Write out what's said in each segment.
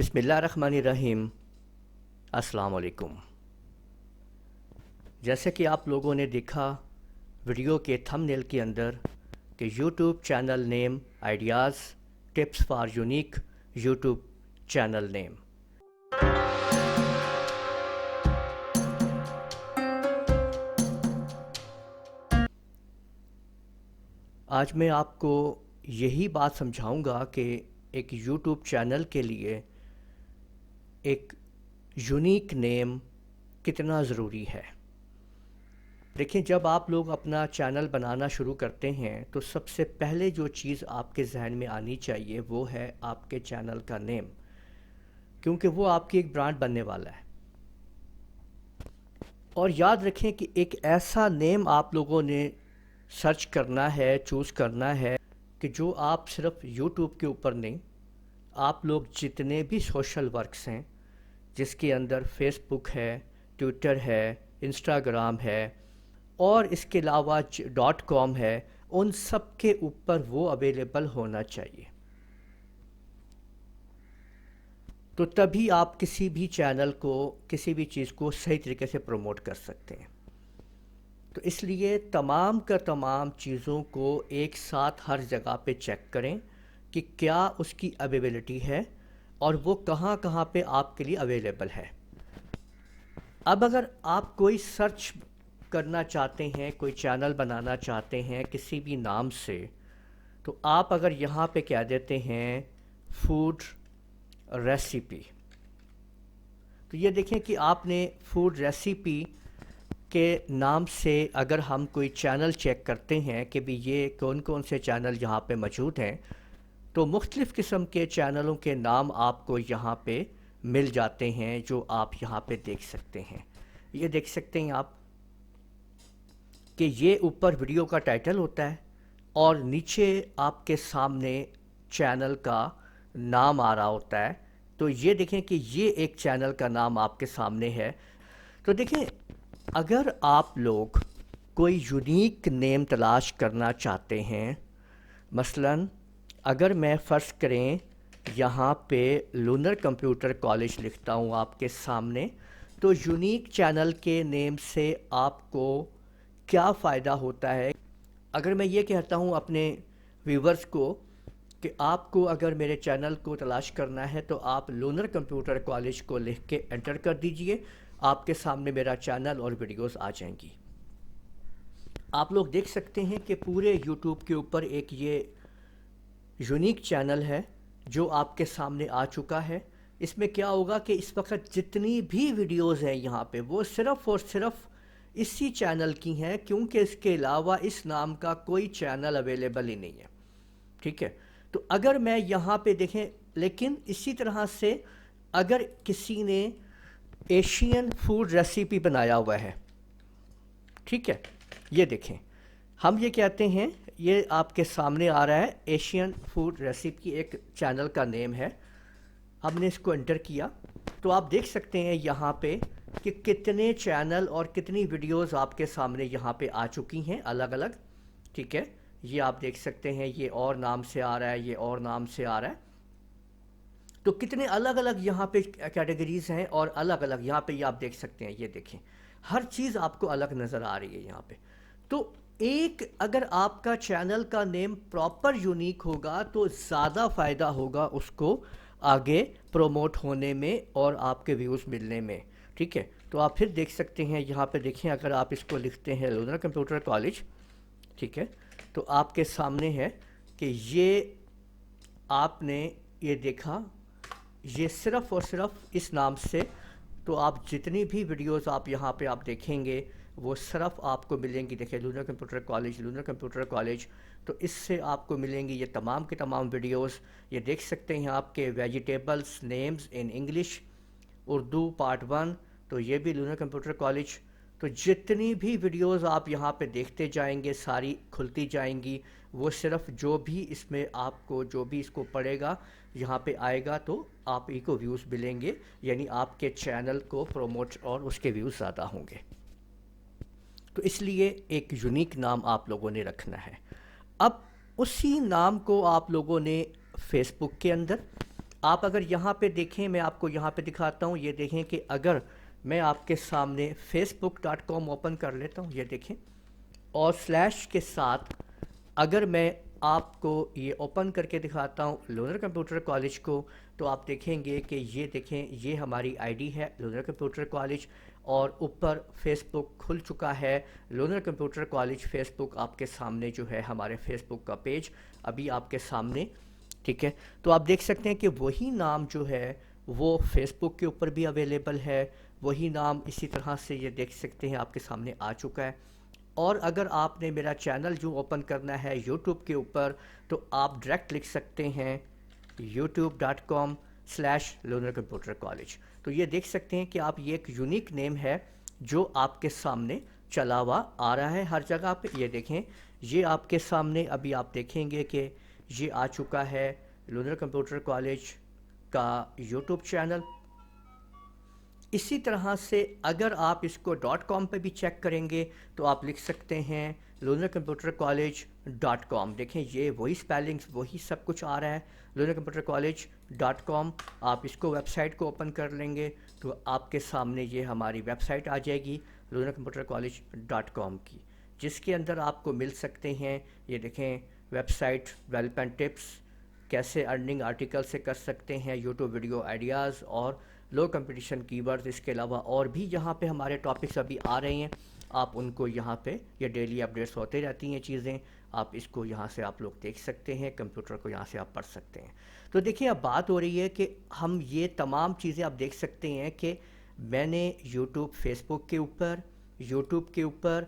بسم اللہ الرحمن الرحیم۔ السلام علیکم۔ جیسے کہ آپ لوگوں نے دیکھا ویڈیو کے تھم نیل کے اندر کہ YouTube channel name ideas tips for unique YouTube channel name. آج میں آپ کو یہی بات سمجھاؤں گا کہ ایک یوٹیوب چینل کے لیے ایک یونیک نیم کتنا ضروری ہے۔ دیکھیں، جب آپ لوگ اپنا چینل بنانا شروع کرتے ہیں تو سب سے پہلے جو چیز آپ کے ذہن میں آنی چاہیے وہ ہے آپ کے چینل کا نیم، کیونکہ وہ آپ کی ایک برانڈ بننے والا ہے۔ اور یاد رکھیں کہ ایک ایسا نیم آپ لوگوں نے سرچ کرنا ہے، چوز کرنا ہے کہ جو آپ صرف یوٹیوب کے اوپر نہیں، آپ لوگ جتنے بھی سوشل ورکس ہیں جس کے اندر فیس بک ہے، ٹویٹر ہے، انسٹاگرام ہے اور اس کے علاوہ .com ہے، ان سب کے اوپر وہ اویلیبل ہونا چاہیے۔ تو تبھی آپ کسی بھی چینل کو، کسی بھی چیز کو صحیح طریقے سے پروموٹ کر سکتے ہیں۔ تو اس لیے تمام کا تمام چیزوں کو ایک ساتھ ہر جگہ پہ چیک کریں کہ کیا اس کی اویلیبلٹی ہے اور وہ کہاں کہاں پہ آپ کے لیے اویلیبل ہے۔ اب اگر آپ کوئی سرچ کرنا چاہتے ہیں، کوئی چینل بنانا چاہتے ہیں کسی بھی نام سے، تو آپ اگر یہاں پہ کہہ دیتے ہیں فوڈ ریسیپی، تو یہ دیکھیں کہ آپ نے فوڈ ریسیپی کے نام سے اگر ہم کوئی چینل چیک کرتے ہیں کہ بھی یہ کون کون سے چینل یہاں پہ موجود ہیں، تو مختلف قسم کے چینلوں کے نام آپ کو یہاں پہ مل جاتے ہیں جو آپ یہاں پہ دیکھ سکتے ہیں۔ یہ دیکھ سکتے ہیں آپ کہ یہ اوپر ویڈیو کا ٹائٹل ہوتا ہے اور نیچے آپ کے سامنے چینل کا نام آ رہا ہوتا ہے۔ تو یہ دیکھیں کہ یہ ایک چینل کا نام آپ کے سامنے ہے۔ تو دیکھیں، اگر آپ لوگ کوئی یونیک نیم تلاش کرنا چاہتے ہیں، مثلاً اگر میں فرض کریں یہاں پہ لونر کمپیوٹر کالج لکھتا ہوں آپ کے سامنے، تو یونیک چینل کے نیم سے آپ کو کیا فائدہ ہوتا ہے؟ اگر میں یہ کہتا ہوں اپنے ویورز کو کہ آپ کو اگر میرے چینل کو تلاش کرنا ہے تو آپ لونر کمپیوٹر کالج کو لکھ کے انٹر کر دیجئے، آپ کے سامنے میرا چینل اور ویڈیوز آ جائیں گی۔ آپ لوگ دیکھ سکتے ہیں کہ پورے یوٹیوب کے اوپر ایک یہ یونیک چینل ہے جو آپ کے سامنے آ چکا ہے۔ اس میں کیا ہوگا کہ اس وقت جتنی بھی ویڈیوز ہیں یہاں پہ وہ صرف اور صرف اسی چینل کی ہیں، کیونکہ اس کے علاوہ اس نام کا کوئی چینل اویلیبل ہی نہیں ہے۔ ٹھیک ہے، تو اگر میں یہاں پہ دیکھیں، لیکن اسی طرح سے اگر کسی نے ایشین فوڈ ریسیپی بنایا ہوا ہے، ٹھیک ہے، یہ دیکھیں، ہم یہ کہتے ہیں، یہ آپ کے سامنے آ رہا ہے ایشین فوڈ ریسیپی، ایک چینل کا نیم ہے۔ ہم نے اس کو انٹر کیا تو آپ دیکھ سکتے ہیں یہاں پہ کہ کتنے چینل اور کتنی ویڈیوز آپ کے سامنے یہاں پہ آ چکی ہیں الگ الگ۔ ٹھیک ہے، یہ آپ دیکھ سکتے ہیں، یہ اور نام سے آ رہا ہے، یہ اور نام سے آ رہا ہے۔ تو کتنے الگ الگ یہاں پہ کیٹیگریز ہیں اور الگ الگ یہاں پہ یہ آپ دیکھ سکتے ہیں، یہ دیکھیں ہر چیز آپ کو الگ نظر آ رہی ہے یہاں پہ۔ تو ایک اگر آپ کا چینل کا نیم پراپر یونیک ہوگا تو زیادہ فائدہ ہوگا اس کو آگے پروموٹ ہونے میں اور آپ کے ویوز ملنے میں۔ ٹھیک ہے، تو آپ پھر دیکھ سکتے ہیں یہاں پہ، دیکھیں اگر آپ اس کو لکھتے ہیں لونر کمپیوٹر کالج، ٹھیک ہے، تو آپ کے سامنے ہے کہ یہ آپ نے یہ دیکھا، یہ صرف اور صرف اس نام سے، تو آپ جتنی بھی ویڈیوز آپ یہاں پہ آپ دیکھیں گے وہ صرف آپ کو ملیں گی، دیکھیں لونر کمپیوٹر کالج، لونر کمپیوٹر کالج، تو اس سے آپ کو ملیں گی یہ تمام کے تمام ویڈیوز۔ یہ دیکھ سکتے ہیں آپ کے vegetables names in English Urdu part 1، تو یہ بھی لونر کمپیوٹر کالج۔ تو جتنی بھی ویڈیوز آپ یہاں پہ دیکھتے جائیں گے ساری کھلتی جائیں گی، وہ صرف جو بھی اس میں آپ کو جو بھی اس کو پڑھے گا یہاں پہ آئے گا تو آپ ہی کو ویوز ملیں گے، یعنی آپ کے چینل کو پروموٹ اور اس کے ویوز زیادہ ہوں گے۔ تو اس لیے ایک یونیک نام آپ لوگوں نے رکھنا ہے۔ اب اسی نام کو آپ لوگوں نے فیس بک کے اندر آپ اگر یہاں پہ دیکھیں، میں آپ کو یہاں پہ دکھاتا ہوں، یہ دیکھیں کہ اگر میں آپ کے سامنے facebook.com اوپن کر لیتا ہوں، یہ دیکھیں، اور سلیش کے ساتھ اگر میں آپ کو یہ اوپن کر کے دکھاتا ہوں لونر کمپیوٹر کالج کو، تو آپ دیکھیں گے کہ یہ دیکھیں، یہ ہماری آئی ڈی ہے لونر کمپیوٹر کالج، اور اوپر فیس بک کھل چکا ہے لونر کمپیوٹر کالج فیس بک آپ کے سامنے جو ہے، ہمارے فیس بک کا پیج ابھی آپ کے سامنے، ٹھیک ہے؟ تو آپ دیکھ سکتے ہیں کہ وہی نام جو ہے وہ فیس بک کے اوپر بھی اویلیبل ہے، وہی نام اسی طرح سے یہ دیکھ سکتے ہیں آپ کے سامنے آ چکا ہے۔ اور اگر آپ نے میرا چینل جو اوپن کرنا ہے یوٹیوب کے اوپر، تو آپ ڈائریکٹ لکھ سکتے ہیں youtube.com/Lunar Computer College۔ تو یہ دیکھ سکتے ہیں کہ آپ، یہ ایک یونیک نیم ہے جو آپ کے سامنے چلا ہوا آ رہا ہے ہر جگہ پہ۔ یہ دیکھیں، یہ آپ کے سامنے ابھی آپ دیکھیں گے کہ یہ آ چکا ہے لونر کمپیوٹر کالج کا یوٹیوب چینل۔ اسی طرح سے اگر آپ اس کو .com پہ بھی چیک کریں گے تو آپ لکھ سکتے ہیں لونر کمپیوٹر کالج .com۔ دیکھیں، یہ وہی سپیلنگز، وہی سب کچھ آ رہا ہے، لونر کمپیوٹر کالج .com۔ آپ اس کو ویب سائٹ کو اوپن کر لیں گے تو آپ کے سامنے یہ ہماری ویب سائٹ آ جائے گی لونر کمپیوٹر کالج .com کی، جس کے اندر آپ کو مل سکتے ہیں، یہ دیکھیں، ویب سائٹ ڈیولپمنٹ ٹپس، کیسے ارننگ آرٹیکل سے کر سکتے ہیں، یوٹیوب ویڈیو آئیڈیاز اور لو کمپٹیشن کی ورڈ۔ اس کے علاوہ اور بھی یہاں پہ ہمارے ٹاپکس ابھی آ رہے ہیں، آپ ان کو یہاں پہ، یہ ڈیلی اپڈیٹس ہوتے رہتی ہیں چیزیں، آپ اس کو یہاں سے آپ لوگ دیکھ سکتے ہیں، کمپیوٹر کو یہاں سے آپ پڑھ سکتے ہیں۔ تو دیکھیں، اب بات ہو رہی ہے کہ ہم یہ تمام چیزیں آپ دیکھ سکتے ہیں کہ میں نے یوٹیوب، فیس بک کے اوپر، یوٹیوب کے اوپر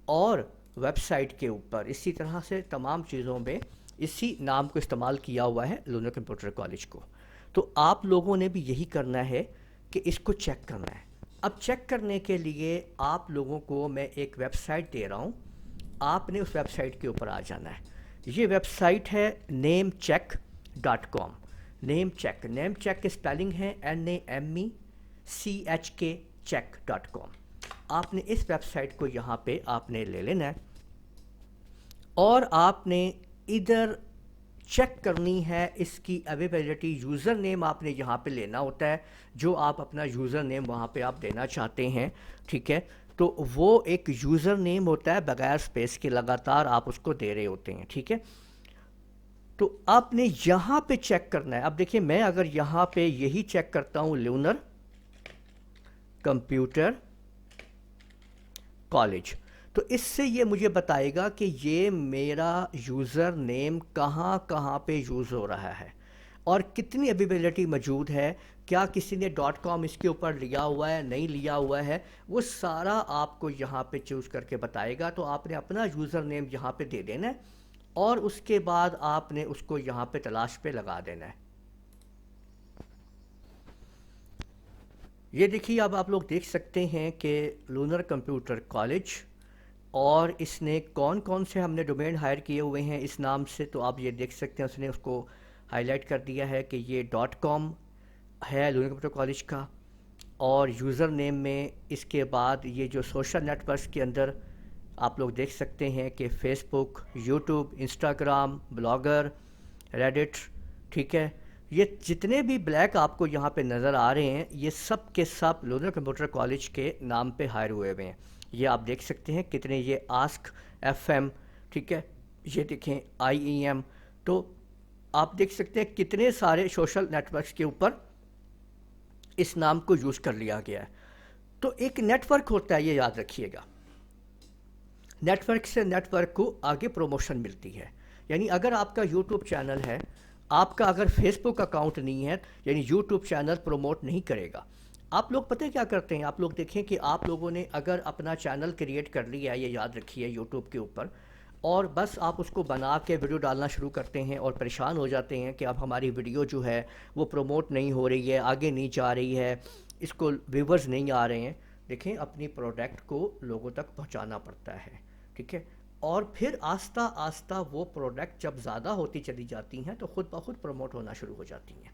اور ویب سائٹ کے اوپر، اسی طرح سے تمام چیزوں میں اسی نام کو استعمال کیا ہوا ہے لونر کمپیوٹر کالج کو۔ تو آپ لوگوں نے بھی یہی کرنا ہے کہ اس کو چیک کرنا ہے۔ اب چیک کرنے کے لیے آپ لوگوں کو میں ایک ویب سائٹ دے رہا ہوں، آپ نے اس ویب سائٹ کے اوپر آ جانا ہے۔ یہ ویب سائٹ ہے namecheck.com۔ نیم چیک کی اسپیلنگ ہے NAMECHK check.com۔ آپ نے اس ویب سائٹ کو یہاں پہ آپ نے لے لینا ہے، اور آپ نے ادھر چیک کرنی ہے اس کی اویلیبلٹی۔ یوزر نیم آپ نے یہاں پہ لینا ہوتا ہے، جو آپ اپنا یوزر نیم وہاں پہ آپ دینا چاہتے ہیں، ٹھیک ہے؟ تو وہ ایک یوزر نیم ہوتا ہے بغیر اسپیس کے، لگاتار آپ اس کو دے رہے ہوتے ہیں، ٹھیک ہے؟ تو آپ نے یہاں پہ چیک کرنا ہے۔ اب دیکھیں، میں اگر یہاں پہ یہی چیک کرتا ہوں لونر کمپیوٹر کالج، تو اس سے یہ مجھے بتائے گا کہ یہ میرا یوزر نیم کہاں کہاں پہ یوز ہو رہا ہے اور کتنی اویلیبلٹی موجود ہے، کیا کسی نے .com اس کے اوپر لیا ہوا ہے، نہیں لیا ہوا ہے، وہ سارا آپ کو یہاں پہ چوز کر کے بتائے گا۔ تو آپ نے اپنا یوزر نیم یہاں پہ دے دینا ہے، اور اس کے بعد آپ نے اس کو یہاں پہ تلاش پہ لگا دینا ہے۔ یہ دیکھیے، اب آپ لوگ دیکھ سکتے ہیں کہ لونر کمپیوٹر کالج، اور اس نے کون کون سے ہم نے ڈومین ہائر کیے ہوئے ہیں اس نام سے، تو آپ یہ دیکھ سکتے ہیں اس نے اس کو ہائی لائٹ کر دیا ہے کہ یہ .com ہے لونر کمپیوٹر کالج کا، اور یوزر نیم میں اس کے بعد یہ جو سوشل نیٹ ورکس کے اندر آپ لوگ دیکھ سکتے ہیں کہ فیس بک، یوٹیوب، انسٹاگرام، بلاگر، ریڈٹ، ٹھیک ہے؟ یہ جتنے بھی بلیک آپ کو یہاں پہ نظر آ رہے ہیں، یہ سب کے سب لونر کمپیوٹر کالج کے نام پہ ہائر ہوئے ہوئے ہیں۔ یہ آپ دیکھ سکتے ہیں کتنے، یہ آسک ایف ایم، ٹھیک ہے، یہ دیکھیں آئی ای ایم، تو آپ دیکھ سکتے ہیں کتنے سارے سوشل نیٹ ورکس کے اوپر اس نام کو یوز کر لیا گیا ہے۔ تو ایک نیٹ ورک ہوتا ہے، یہ یاد رکھیے گا، نیٹ ورک سے نیٹ ورک کو آگے پروموشن ملتی ہے۔ یعنی اگر آپ کا یوٹیوب چینل ہے، آپ کا اگر فیس بک اکاؤنٹ نہیں ہے، یعنی یوٹیوب چینل پروموٹ نہیں کرے گا۔ آپ لوگ پتہ کیا کرتے ہیں، آپ لوگ دیکھیں کہ آپ لوگوں نے اگر اپنا چینل کریٹ کر لیا ہے، یہ یاد رکھیے، یوٹیوب کے اوپر، اور بس آپ اس کو بنا کے ویڈیو ڈالنا شروع کرتے ہیں اور پریشان ہو جاتے ہیں کہ اب ہماری ویڈیو جو ہے وہ پروموٹ نہیں ہو رہی ہے، آگے نہیں جا رہی ہے، اس کو ویورز نہیں آ رہے ہیں۔ دیکھیں، اپنی پروڈکٹ کو لوگوں تک پہنچانا پڑتا ہے، ٹھیک ہے؟ اور پھر آہستہ آہستہ وہ پروڈکٹ جب زیادہ ہوتی چلی جاتی ہیں تو خود بخود پروموٹ ہونا شروع ہو جاتی ہیں۔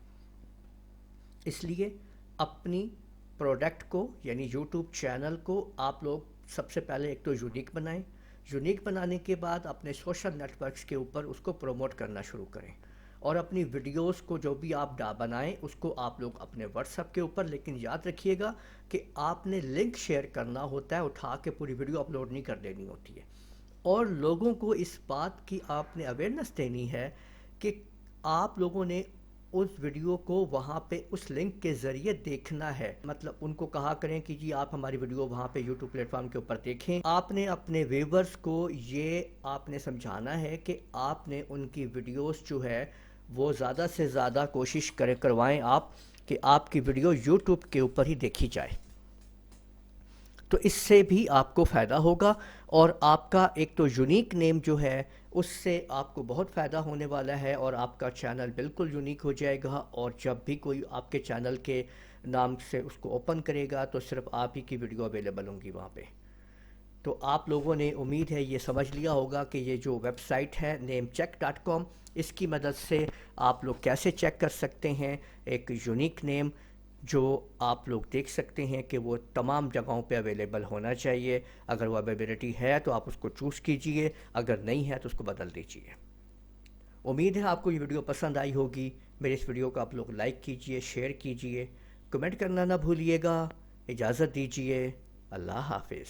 اس لیے اپنی پروڈکٹ کو، یعنی یوٹیوب چینل کو، آپ لوگ سب سے پہلے ایک تو یونیک بنائیں، یونیک بنانے کے بعد اپنے سوشل نیٹ ورکس کے اوپر اس کو پروموٹ کرنا شروع کریں، اور اپنی ویڈیوز کو جو بھی آپ بنائیں اس کو آپ لوگ اپنے واٹس ایپ کے اوپر، لیکن یاد رکھیے گا کہ آپ نے لنک شیئر کرنا ہوتا ہے، اٹھا کے پوری ویڈیو اپلوڈ نہیں کر دینی ہوتی ہے۔ اور لوگوں کو اس بات کی آپ نے اویئرنیس دینی ہے کہ آپ لوگوں نے اس ویڈیو کو وہاں پہ اس لنک کے ذریعے دیکھنا ہے، مطلب ان کو کہا کریں کہ جی آپ ہماری ویڈیو وہاں پہ یوٹیوب پلیٹ فارم کے اوپر دیکھیں۔ آپ نے اپنے ویورز کو یہ آپ نے سمجھانا ہے کہ آپ نے ان کی ویڈیوز جو ہے وہ زیادہ سے زیادہ کوشش کروائیں آپ کہ آپ کی ویڈیو یوٹیوب کے اوپر ہی دیکھی جائے، تو اس سے بھی آپ کو فائدہ ہوگا، اور آپ کا ایک تو یونیک نیم جو ہے اس سے آپ کو بہت فائدہ ہونے والا ہے، اور آپ کا چینل بالکل یونیک ہو جائے گا، اور جب بھی کوئی آپ کے چینل کے نام سے اس کو اوپن کرے گا تو صرف آپ ہی کی ویڈیو اویلیبل ہوں گی وہاں پہ۔ تو آپ لوگوں نے امید ہے یہ سمجھ لیا ہوگا کہ یہ جو ویب سائٹ ہے namecheck.com، اس کی مدد سے آپ لوگ کیسے چیک کر سکتے ہیں ایک یونیک نیم جو آپ لوگ دیکھ سکتے ہیں کہ وہ تمام جگہوں پہ اویلیبل ہونا چاہیے۔ اگر وہ اویلیبلٹی ہے تو آپ اس کو چوز کیجئے، اگر نہیں ہے تو اس کو بدل دیجئے۔ امید ہے آپ کو یہ ویڈیو پسند آئی ہوگی۔ میرے اس ویڈیو کو آپ لوگ لائک کیجئے، شیئر کیجئے، کمنٹ کرنا نہ بھولیے گا۔ اجازت دیجئے، اللہ حافظ۔